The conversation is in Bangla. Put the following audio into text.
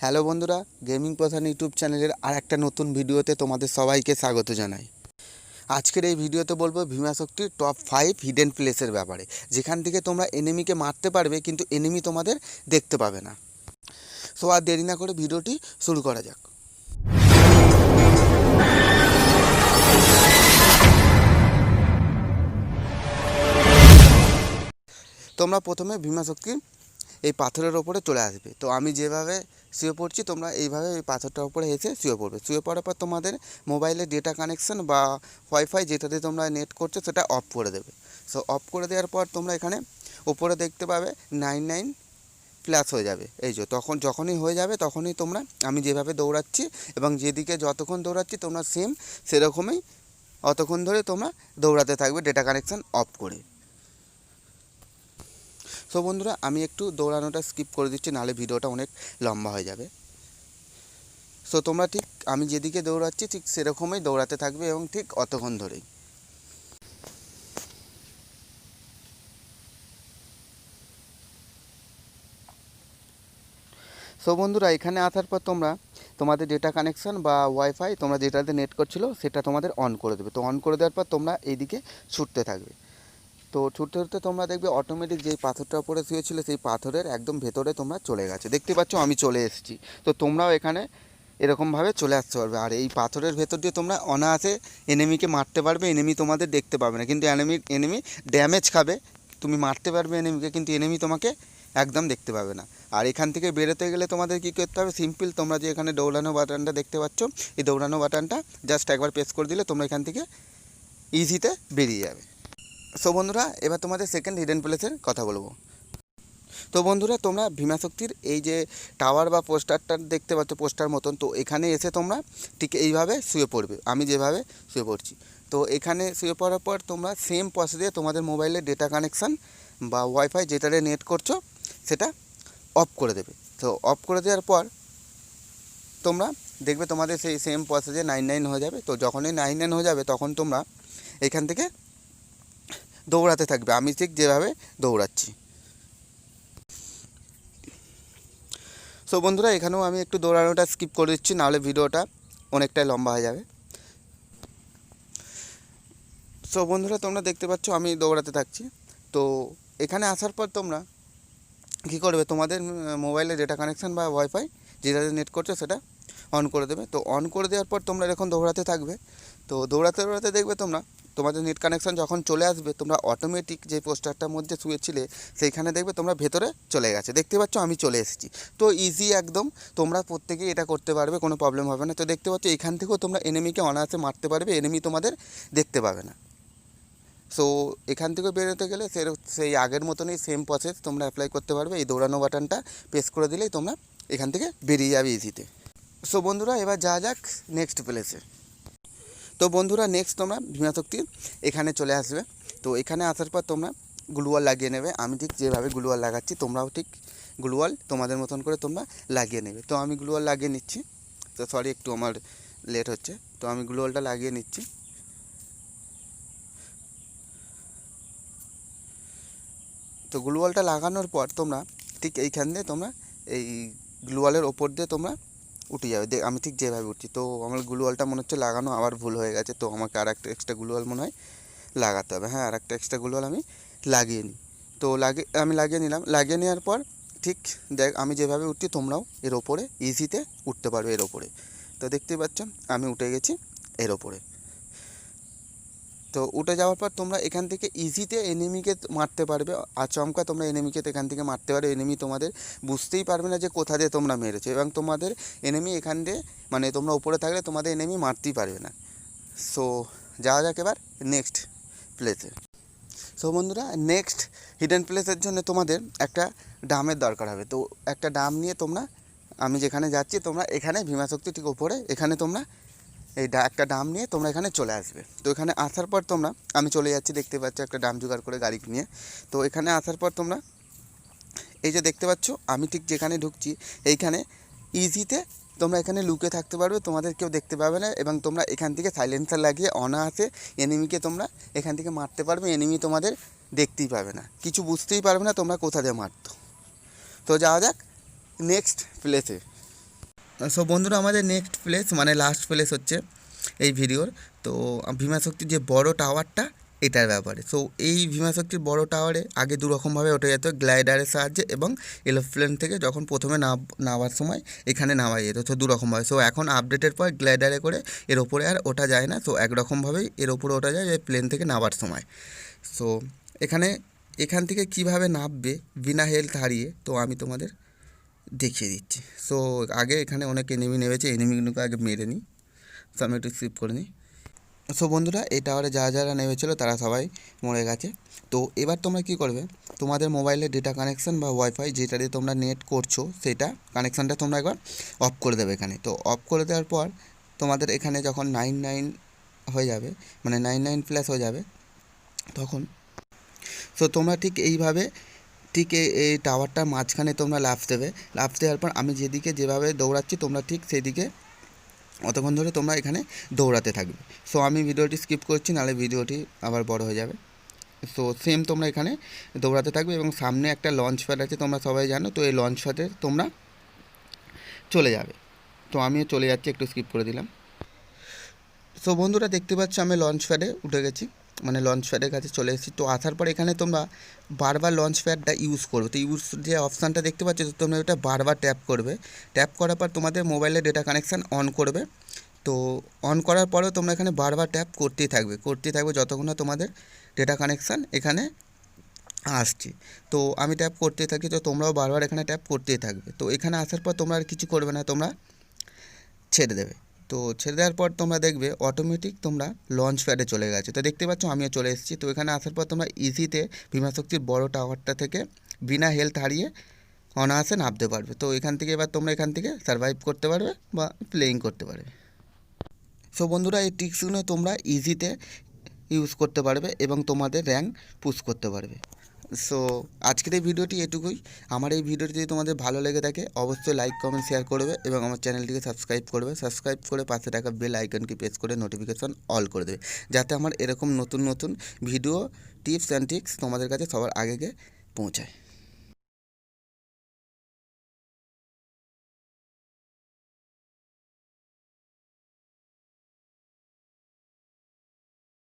হ্যালো বন্ধুরা, গেমিং প্রধান ইউটিউব চ্যানেলের আর একটা নতুন ভিডিওতে তোমাদের সবাইকে স্বাগত জানাই। আজকের এই ভিডিওতে বলবো ভীমা শক্তির টপ 5 হিডেন প্লেসের ব্যাপারে, যেখান থেকে তোমরা এনিমিকে মারতে পারবে কিন্তু এনিমি তোমাদের দেখতে পাবে না। সো আর দেরি না করে ভিডিওটি শুরু করা যাক। তোমরা প্রথমে ভীমা শক্তির এই পাথরের ওপরে চলে আসবে। তো আমি যেভাবে শুয়ে পড়ছি তোমরা এইভাবে এই পাথরটার উপরে এসে শুয়ে পড়বে। শুয়ে পড়ার পর তোমাদের মোবাইলে ডেটা কানেকশন বা ওয়াইফাই যেটাতে তোমরা নেট করছো সেটা অফ করে দেবে। সো অফ করে দেওয়ার পর তোমরা এখানে ওপরে দেখতে পাবে 99 প্লাস হয়ে যাবে। এই যে যখনই হয়ে যাবে তখনই তোমরা আমি যেভাবে দৌড়াচ্ছি এবং যেদিকে যতক্ষণ দৌড়াচ্ছি তোমরা সেরকমই অতক্ষণ ধরে তোমরা দৌড়াতে থাকবে ডেটা কানেকশন অফ করে। সো বন্ধুরা, আমি একটু দৌড়ানোটা স্কিপ করে দিচ্ছি, নাহলে ভিডিওটা অনেক লম্বা হয়ে যাবে। সো তোমরা ঠিক আমি যেদিকে দৌড়াচ্ছি ঠিক সেরকমই দৌড়াতে থাকবে এবং ঠিক অতক্ষণ ধরেই। সো বন্ধুরা, এখানে আসার পর তোমরা তোমাদের ডেটা কানেকশন বা ওয়াইফাই তোমরা যেটাতে নেট করছিলো সেটা তোমাদের অন করে দেবে। তো অন করে দেওয়ার পর তোমরা এইদিকে ছুটতে থাকবে। তো ছুটতে ছুটতে তোমরা দেখবে অটোমেটিক যেই পাথরটার উপরে শুয়েছিল সেই পাথরের একদম ভেতরে তোমরা চলে গেছে। দেখতে পাচ্ছ আমি চলে এসেছি। তো তোমরাও এখানে এরকমভাবে চলে আসতে পারবে। আর এই পাথরের ভেতর দিয়ে তোমরা অনায়াসে এনিমিকে মারতে পারবে। এনিমি তোমাদের দেখতে পাবে না, কিন্তু এনিমি ড্যামেজ খাবে। তুমি মারতে পারবে এনিমিকে, কিন্তু এনিমি তোমাকে একদম দেখতে পাবে না। আর এখান থেকে বেরোতে গেলে তোমাদের কী করতে হবে, সিম্পল তোমরা যে এখানে দৌড়ানো বাটনটা দেখতে পাচ্ছ, এই দৌড়ানো বাটনটা জাস্ট একবার প্রেস করে দিলে তোমরা এখান থেকে ইজিতে বেরিয়ে যাবে। সো বন্ধুরা, এবার তোমাদের সেকেন্ড হিডেন প্লেসের কথা বলবো। তো বন্ধুরা, তোমরা ভীমা শক্তির এই যে টাওয়ার বা পোস্টারটা দেখতে পাচ্ছ পোস্টার মতন, তো এখানে এসে তোমরা ঠিক এইভাবে শুয়ে পড়বে, আমি যেভাবে শুয়ে পড়ছি। তো এখানে শুয়ে পড়ার পর তোমরা সেম প্রসেসে তোমাদের মোবাইলে ডেটা কানেকশান বা ওয়াইফাই যেটাতে নেট করছো সেটা অফ করে দেবে। তো অফ করে দেওয়ার পর তোমরা দেখবে তোমাদের সেই সেম প্রসেসে 99 হয়ে যাবে। তো যখনই 99 হয়ে যাবে তখন তোমরা এখান থেকে দৌড়াতে থাকবে, আমি ঠিক যেভাবে দৌড়াচ্ছি। সো বন্ধুরা, এখানেও আমি একটু দৌড়ানোটা স্কিপ করে দিচ্ছি, নাহলে ভিডিওটা অনেকটাই লম্বা হয়ে যাবে। সো বন্ধুরা, তোমরা দেখতে পাচ্ছ আমি দৌড়াতে থাকছি। তো এখানে আসার পর তোমরা কী করবে, তোমাদের মোবাইলে ডেটা কানেকশান বা ওয়াইফাই যেটাতে নেট করছো সেটা অন করে দেবে। তো অন করে দেওয়ার পর তোমরা এরকম দৌড়াতে থাকবে। তো দৌড়াতে দৌড়াতে দেখবে তোমরা তোমাদের নেট কানেকশান যখন চলে আসবে তোমরা অটোমেটিক যে পোস্টারটার মধ্যে শুয়েছিলে সেইখানে দেখবে তোমরা ভেতরে চলে গেছে। দেখতে পাচ্ছ আমি চলে এসেছি। তো ইজি একদম, তোমরা প্রত্যেকেই এটা করতে পারবে, কোনো প্রবলেম হবে না। তো দেখতে পাচ্ছ এখান থেকেও তোমরা এনিমিকে অনায়াসে মারতে পারবে, এনিমি তোমাদের দেখতে পাবে না। সো এখান থেকে বেরোতে গেলে সেই আগের মতনই সেম প্রসেস তোমরা অ্যাপ্লাই করতে পারবে। এই দৌড়ানো বাটনটা প্রেস করে দিলেই তোমরা এখান থেকে বেরিয়ে যাবে ইজিতে। সো বন্ধুরা, এবার যাওয়া যাক নেক্সট প্লেসে। তো বন্ধুরা, নেক্সট তোমরা ভীমা শক্তির এখানে চলে আসবে। তো এখানে আসার পর তোমরা গ্লুওয়াল লাগিয়ে নেবে। আমি ঠিক যেভাবে গ্লুওয়াল লাগাচ্ছি তোমরাও ঠিক গ্লুওয়াল তোমাদের মতন করে তোমরা লাগিয়ে নেবে। তো আমি গ্লুওয়াল লাগিয়ে নিচ্ছি। তো সরি, একটু আমার লেট হচ্ছে, তো আমি গ্লুওয়ালটা লাগিয়ে নিচ্ছি। তো গ্লুওয়ালটা লাগানোর পর তোমরা ঠিক এইখান দিয়ে তোমরা এই গ্লুওয়ালের ওপর দিয়ে তোমরা উঠে যাবে। আমি ঠিক যেভাবে উঠছি। তো আমার গ্লুওয়ালটা মনে হচ্ছে লাগানো আবার ভুল হয়ে গেছে, তো আমাকে আর একটা এক্সট্রা গ্লুওয়াল মনে হয় লাগাতে হবে। হ্যাঁ, আর একটা এক্সট্রা গ্লুওয়াল আমি লাগিয়ে নিই। তো আমি লাগিয়ে নিলাম। লাগিয়ে নেওয়ার পর ঠিক আমি যেভাবে উঠছি তোমরাও এর ওপরে ইজিতে উঠতে পারবে এর ওপরে। তো দেখতেই পাচ্ছ আমি উঠে গেছি এর ওপরে। তো উঠে যাওয়ার পর তোমরা এখান থেকে ইজিতে এনিমিকে মারতে পারবে। আচমকা তোমরা এনিমিকে এখান থেকে মারতে পারবে। এনিমি তোমাদের বুঝতেই পারবে না যে কোথা দিয়ে তোমরা মেরেছো, এবং তোমাদের এনিমি এখান দিয়ে মানে তোমরা উপরে থাকলে তোমাদের এনিমি মারতেই পারবে না। সো যাওয়া যাক এবার নেক্সট প্লেসে। সো বন্ধুরা, নেক্সট হিডেন প্লেসের জন্য তোমাদের একটা ডামের দরকার হবে। তো একটা ডাম নিয়ে তোমরা আমি যেখানে যাচ্ছি তোমরা এখানে ভীমা শক্তি ঠিক ওপরে এখানে তোমরা একটা ডাম নিয়ে তোমরা এখানে চলে আসবে। তো এখানে আসার পর তোমরা আমি চলে যাচ্ছি, দেখতে পাচ্ছ একটা ডাম জোগাড় করে গাড়ি নিয়ে। তো এখানে আসার পর তোমরা এই যে দেখতে পাচ্ছ আমি ঠিক যেখানে ঢুকছি এইখানে ইজিতে তোমরা এখানে লুকে থাকতে পারবে, তোমাদের কেউ দেখতে পাবে না, এবং তোমরা এখান থেকে সাইলেন্সার লাগিয়ে অনায়াসে এনিমিকে তোমরা এখান থেকে মারতে পারবে। এনিমি তোমাদের দেখতেই পাবে না, কিছু বুঝতেই পারবে না তোমরা কোথা দিয়ে মারতো। তো যাওয়া যাক নেক্সট প্লেসে। সো বন্ধুরা, আমাদের নেক্সট প্লেস মানে লাস্ট প্লেস হচ্ছে এই ভিডিওর। তো ভীমা শক্তির যে বড় টাওয়ারটা, এটার ব্যাপারে। সো এই ভীমা শক্তির বড় টাওয়ারে আগে দুরকমভাবে ওঠা যেত, গ্লাইডারের সাহায্যে এবং এরোপ্লেন থেকে যখন প্রথমে নামার সময় এখানে নামা যেত। তো দুরকমভাবে। সো এখন আপডেটের পর গ্লাইডারে করে এর ওপরে আর ওঠা যায় না। সো একরকমভাবেই এর ওপরে ওঠা যায় যে প্লেন থেকে নামার সময়। সো এখানে এখান থেকে কিভাবে নামবে বিনা হেলথ হারিয়ে, তো আমি তোমাদের দেখিয়ে দিচ্ছি। সো আগে এখানে অনেক এনিমি নেমেছে, এনিমিগুলোকে আগে মেরে নিই। সো আমি একটু স্কিপ করে নিই। সো বন্ধুরা, এই টাওয়ারে যারা যারা নেমেছিল তারা সবাই মরে গেছে। তো এবার তোমরা কী করবে, তোমাদের মোবাইলে ডেটা কানেকশান বা ওয়াইফাই যেটা দিয়ে তোমরা নেট করছো সেটা কানেকশানটা তোমরা একবার অফ করে দেবে এখানে। তো অফ করে দেওয়ার পর তোমাদের এখানে যখন 99 হয়ে যাবে, মানে 99+ হয়ে যাবে, তখন সো তোমরা ঠিক এইভাবে ঠিক এই টাওয়ারটার মাঝখানে তোমরা লাফ দেবে। লাফ দেওয়ার পর আমি যেদিকে যেভাবে দৌড়াচ্ছি তোমরা ঠিক সেদিকে অতক্ষণ ধরে তোমরা এখানে দৌড়াতে থাকবে। সো আমি ভিডিওটি স্কিপ করছি, নাহলে ভিডিওটি আবার বড় হয়ে যাবে। সো সেম তোমরা এখানে দৌড়াতে থাকবে এবং সামনে একটা লঞ্চ প্যাড আছে, তোমরা সবাই জানো। তো এই লঞ্চ প্যাডে তোমরা চলে যাবে। তো আমিও চলে যাচ্ছি, একটু স্কিপ করে দিলাম। সো বন্ধুরা, দেখতে পাচ্ছ আমি লঞ্চ প্যাডে উঠে গেছি, মানে লঞ্চ প্যাডের কাছে চলে এসেছি। তো আসার পর এখানে তোমরা বারবার লঞ্চ প্যাডটা ইউজ করবে। তো ইউজ যে অপশানটা দেখতে পাচ্ছ, তো তোমরা এটা বারবার ট্যাপ করবে। ট্যাপ করার পর তোমাদের মোবাইলে ডেটা কানেকশান অন করবে। তো অন করার পরেও তোমরা এখানে বারবার ট্যাপ করতেই থাকবে যতক্ষণ না তোমাদের ডেটা কানেকশান এখানে আসছে। তো আমি ট্যাপ করতেই থাকি, তো তোমরাও বারবার এখানে ট্যাপ করতেই থাকবে। তো এখানে আসার পর তোমরা আর কিছু করবে না, তোমরা ছেড়ে দেবে। তো ছেড়ে দেওয়ার পর তোমরা দেখবে অটোমেটিক তোমরা লঞ্চ প্যাডে চলে গেছে। তো দেখতে পাচ্ছ আমিও চলে এসেছি। তো এখানে আসার পর তোমরা ইজিতে ভীমা শক্তির বড় টাওয়ারটা থেকে বিনা হেলথ হারিয়ে অনায়াসে নামতে পারবে। তো এখান থেকে এবার তোমরা এখান থেকে সার্ভাইভ করতে পারবে বা প্লেয়িং করতে পারবে। সো বন্ধুরা, এই ট্রিক্সগুলো তোমরা ইজিতে ইউজ করতে পারবে এবং তোমাদের র্যাঙ্ক পুশ করতে পারবে। সো আজকের এই ভিডিওটি এটুকুই। আমার এই ভিডিওটি যদি তোমাদের ভালো লেগে থাকে অবশ্যই লাইক কমেন্ট শেয়ার করবে এবং আমার চ্যানেলটিকে সাবস্ক্রাইব করবে। সাবস্ক্রাইব করে পাশে থাকা বেল আইকনটি প্রেস করে নোটিফিকেশন অল করে দেবে, যাতে আমার এরকম নতুন নতুন ভিডিও টিপস অ্যান্ড ট্রিক্স তোমাদের কাছে সবার আগে পৌঁছায়।